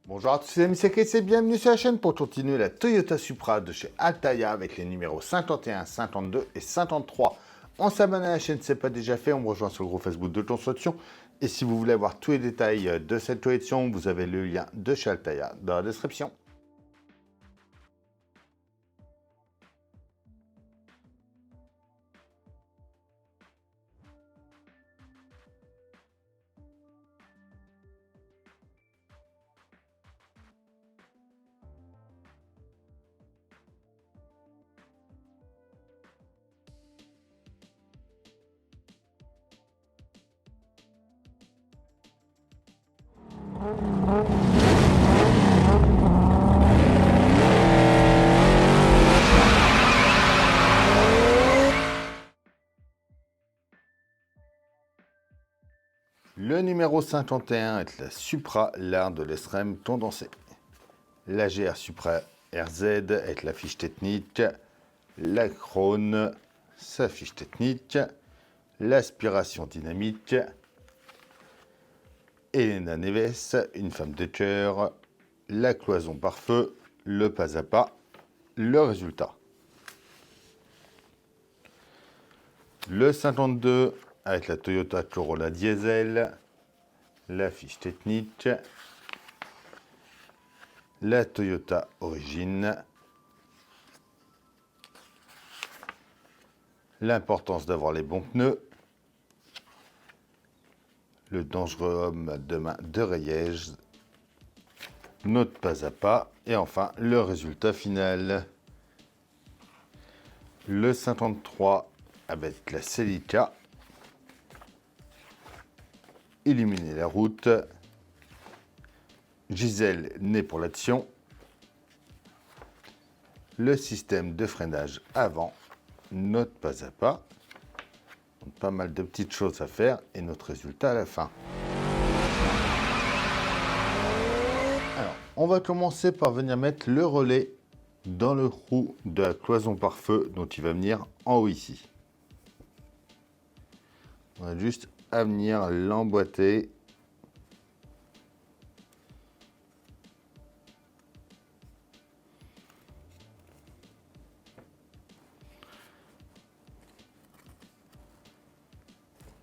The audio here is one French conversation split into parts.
Bonjour à tous, c'est Ami Seki, c'est bienvenue sur la chaîne pour continuer la Toyota Supra de chez Altaïa avec les numéros 51, 52 et 53. On s'abonne à la chaîne, si ce n'est pas déjà fait, on me rejoint sur le groupe Facebook de Construction. Et si vous voulez avoir tous les détails de cette collection, vous avez le lien de chez Altaïa dans la description. Le numéro 51 est la Supra, l'art de l'extrême tendancée. La GR Supra RZ est la fiche technique. La Krone, sa fiche technique. L'aspiration dynamique. Elena Neves, une femme de cœur. La cloison par feu. Le pas à pas. Le résultat. Le 52 avec la Toyota Corolla Diesel, la fiche technique, la Toyota Origin, l'importance d'avoir les bons pneus, le dangereux homme de main de Reyes, notre pas à pas, et enfin le résultat final. Le 53 avec la Celica, illuminer la route, Gisèle née pour l'action, le système de freinage avant, notre pas à pas, donc pas mal de petites choses à faire et notre résultat à la fin. Alors, on va commencer par venir mettre le relais dans le trou de la cloison par feu dont il va venir en haut ici. On a juste à venir l'emboîter.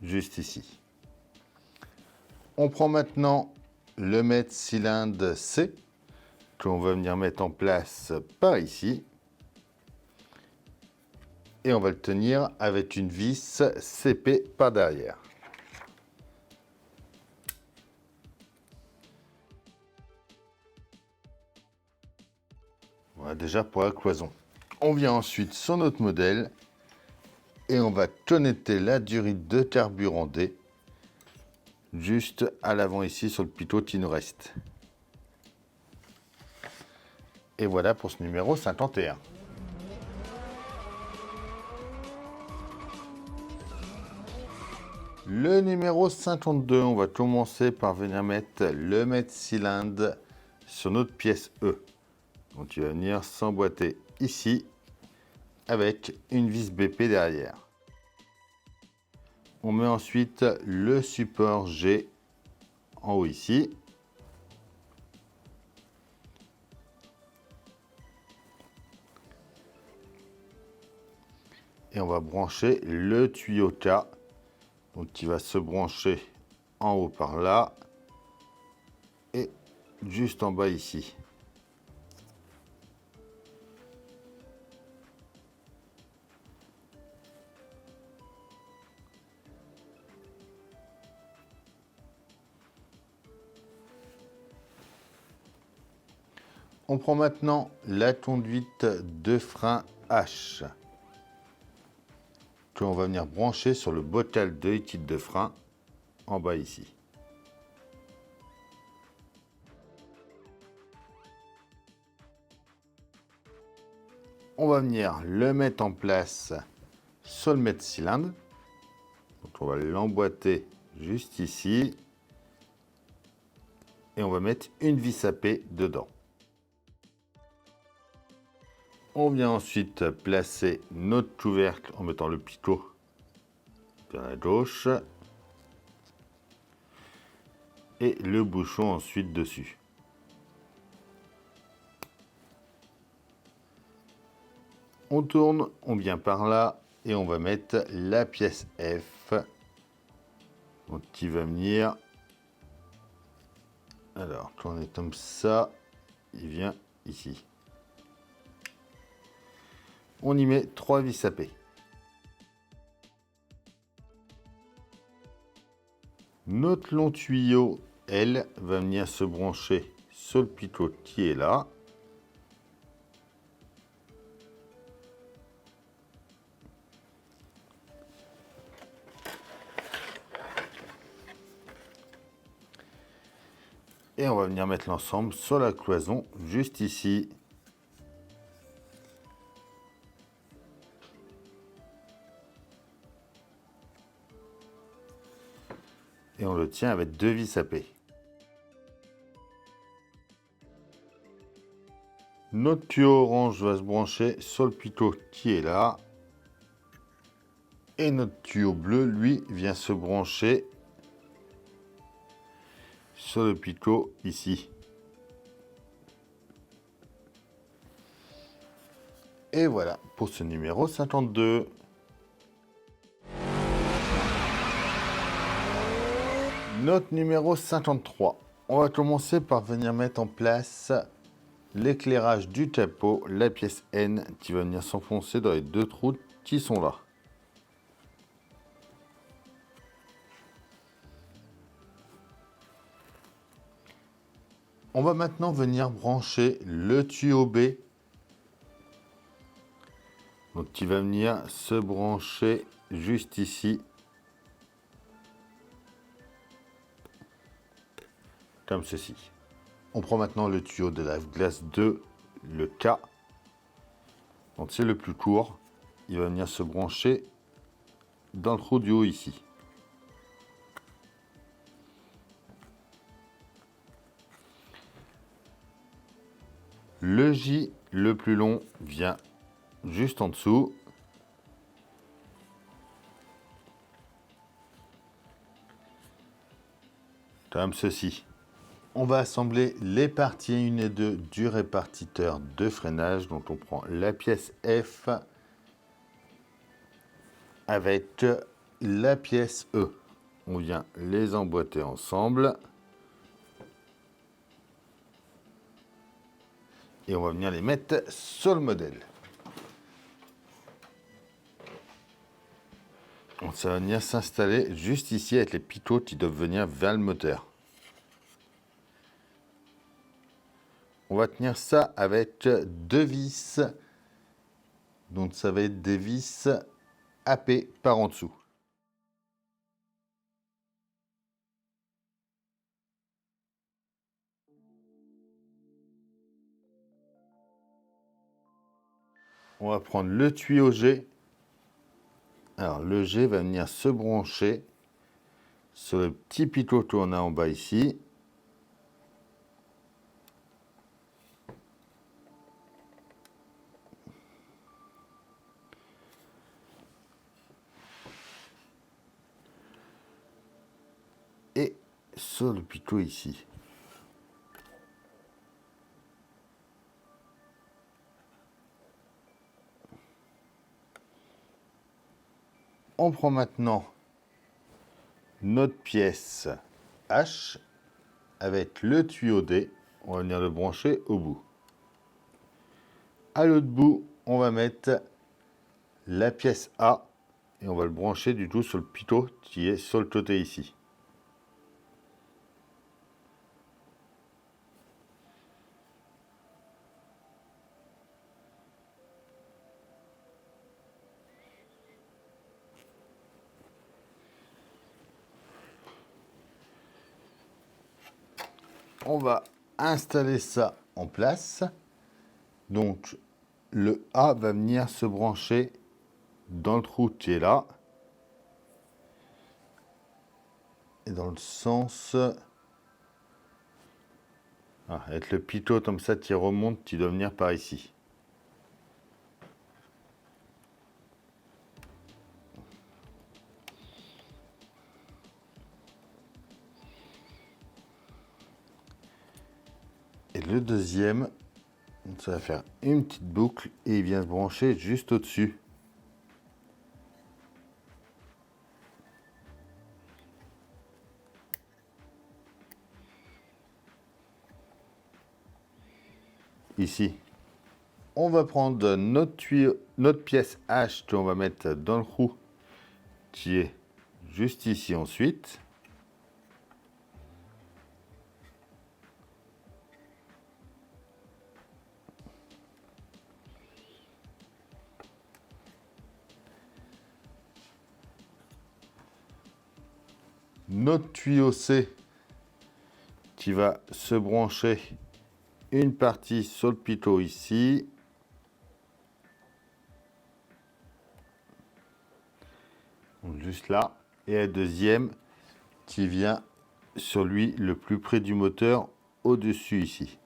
Juste ici. On prend maintenant le mètre cylindre C que l'on va venir mettre en place par ici. Et on va le tenir avec une vis CP par derrière. Voilà déjà pour la cloison. On vient ensuite sur notre modèle et on va connecter la durite de carburant D juste à l'avant ici sur le pitot qui nous reste. Et voilà pour ce numéro 51. Le numéro 52, on va commencer par venir mettre le mètre cylindre sur notre pièce E. Donc il va venir s'emboîter ici avec une vis BP derrière. On met ensuite le support G en haut ici. Et on va brancher le tuyau K. Donc qui va se brancher en haut par là. Et juste en bas ici. On prend maintenant la conduite de frein H que l'on va venir brancher sur le bocal de liquide de frein en bas ici. On va venir le mettre en place sur le mètre cylindre. Donc on va l'emboîter juste ici et on va mettre une vis à P dedans. On vient ensuite placer notre couvercle en mettant le picot vers la gauche et le bouchon ensuite dessus. On tourne, on vient par là et on va mettre la pièce F. Donc qui va venir. Alors, tourner comme ça, il vient ici. On y met 3 vis à P. Notre long tuyau, elle, va venir se brancher sur le pitot qui est là. Et on va venir mettre l'ensemble sur la cloison, juste ici. Et on le tient avec 2 vis à P. Notre tuyau orange va se brancher sur le pitot qui est là. Et notre tuyau bleu, lui, vient se brancher sur le pitot ici. Et voilà pour ce numéro 52. Notre numéro 53. On va commencer par venir mettre en place l'éclairage du capot, la pièce N qui va venir s'enfoncer dans les 2 trous qui sont là. On va maintenant venir brancher le tuyau B. Donc qui va venir se brancher juste ici. Comme ceci. On prend maintenant le tuyau de la glace 2, le K. Donc c'est le plus court. Il va venir se brancher dans le trou du haut ici. Le J, le plus long, vient juste en dessous. Comme ceci. On va assembler les parties 1 et 2 du répartiteur de freinage. Donc on prend la pièce F avec la pièce E. On vient les emboîter ensemble. Et on va venir les mettre sur le modèle. Donc ça va venir s'installer juste ici avec les picots qui doivent venir vers le moteur. On va tenir ça avec 2 vis. Donc ça va être des vis AP par en dessous. On va prendre le tuyau G. Alors le G va venir se brancher sur le petit picot qu'on a en bas ici. Et sur le picot ici. On prend maintenant notre pièce H avec le tuyau D. On va venir le brancher au bout. À l'autre bout, on va mettre la pièce A et on va le brancher du tout sur le pitot qui est sur le côté ici. On va installer ça en place. Donc le A va venir se brancher dans le trou qui est là. Et dans le sens... avec le pitot comme ça qui remonte, qui doit venir par ici. Et le deuxième Donc ça va faire une petite boucle et il vient se brancher juste au-dessus. Ici. On va prendre notre tuyau, notre pièce H qu'on va mettre dans le trou qui est juste ici ensuite. Notre tuyau C qui va se brancher une partie sur le pitot ici. Donc juste là. Et un deuxième qui vient sur lui le plus près du moteur au-dessus ici.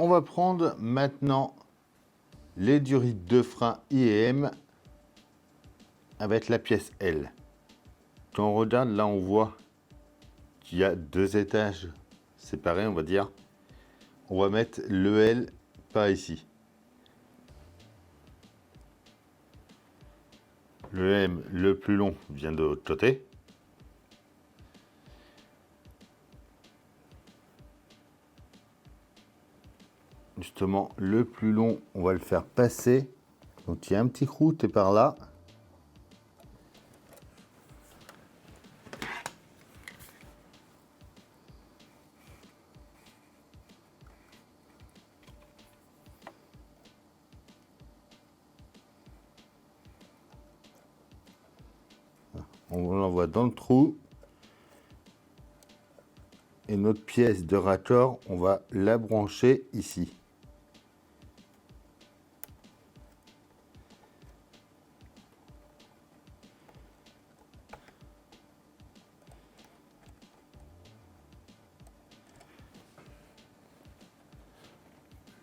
On va prendre maintenant les durites de frein IM avec la pièce L. Quand on regarde, là on voit qu'il y a deux étages séparés, on va dire. On va mettre le L par ici. Le M, le plus long, vient de l'autre côté. Justement, le plus long, on va le faire passer. Donc il y a un petit croûte et par là. On l'envoie dans le trou. Et notre pièce de raccord, on va la brancher ici.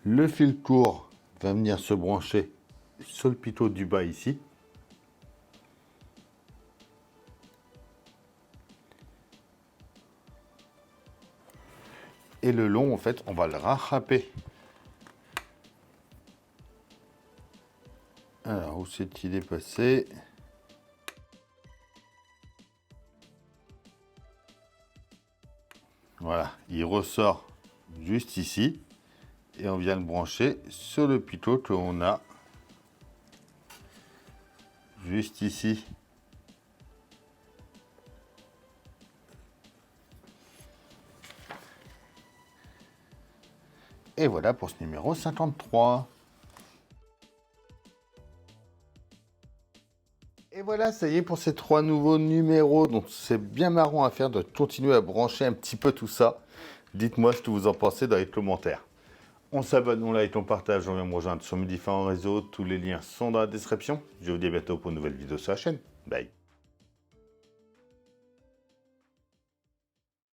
Le fil court va venir se brancher sur le pitot du bas ici. Et le long, en fait, on va le rattraper. Alors, où c'est-il passé? Voilà, il ressort juste ici. Et on vient le brancher sur le pitot que l'on a juste ici. Et voilà pour ce numéro 53. Et voilà, ça y est pour ces 3 nouveaux numéros. Donc c'est bien marrant à faire de continuer à brancher un petit peu tout ça. Dites-moi ce que vous en pensez dans les commentaires. On s'abonne, on like, on partage, on vient me rejoindre sur mes différents réseaux. Tous les liens sont dans la description. Je vous dis à bientôt pour une nouvelle vidéo sur la chaîne. Bye.